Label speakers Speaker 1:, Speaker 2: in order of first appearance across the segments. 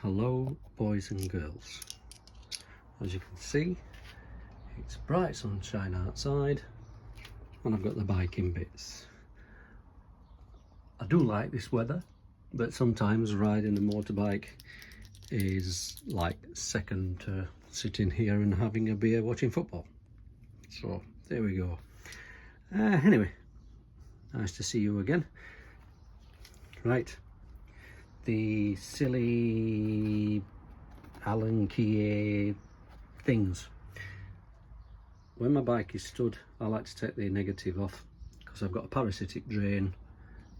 Speaker 1: Hello boys and girls. As you can see, it's bright sunshine outside and I've got the bike in bits. I do like this weather, but sometimes riding a motorbike is like second to sitting here and having a beer watching football. So there we go. Anyway, nice to see you again. Right, the silly Allen key things. When my bike is stood, I like to take the negative off because I've got a parasitic drain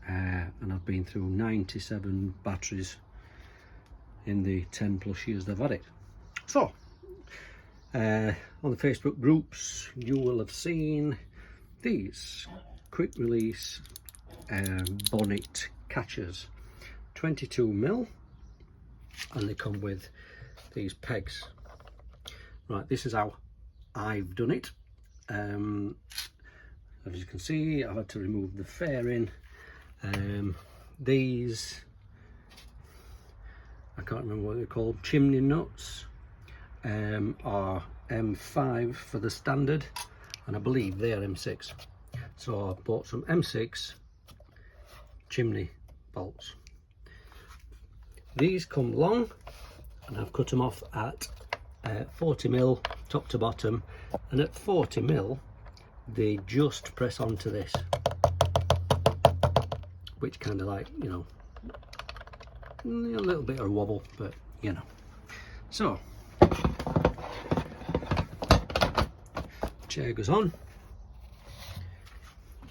Speaker 1: and I've been through 97 batteries in the 10 plus years I've had it. So on the Facebook groups you will have seen these quick release bonnet catchers, 22mm, and they come with these pegs. Right, this is how I've done it. As you can see, I've had to remove the fairing. These, I can't remember what they're called, chimney nuts, are M5 for the standard, and I believe they're M6. So I bought some M6 chimney bolts. These come long, and I've cut them off at 40mm top to bottom, and at 40mm they just press onto this, which kind of like, you know, a little bit of a wobble, but you know. So chair goes on.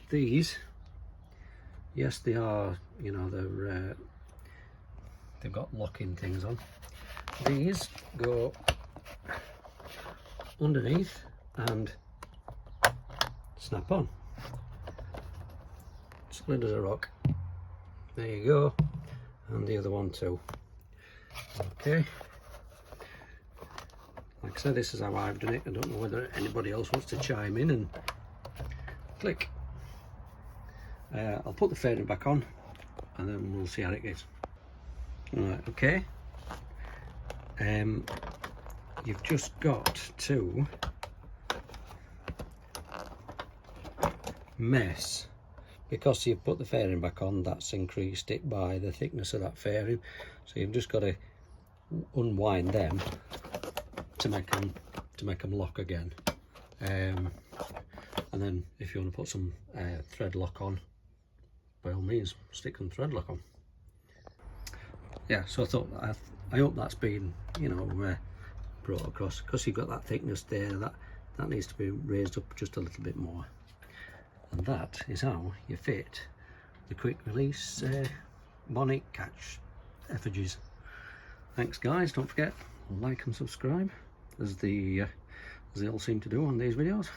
Speaker 1: These, yes, they are, you know, they've got locking things on. These go underneath and snap on, solid as a rock. There you go, and the other one too. Okay, like I said, this is how I've done it. I don't know whether anybody else wants to chime in and click. I'll put the fairing back on and then we'll see how it goes. Right, okay. You've just got to mess, because you've put the fairing back on, that's increased it by the thickness of that fairing, so you've just got to unwind them to make them lock again. And then if you want to put some thread lock on, by all means stick some thread lock on. Yeah, so I hope that's been, you know, brought across, because you've got that thickness there, that needs to be raised up just a little bit more. And that is how you fit the quick release bonnet catch effigies. Thanks guys, don't forget, like and subscribe as they all seem to do on these videos.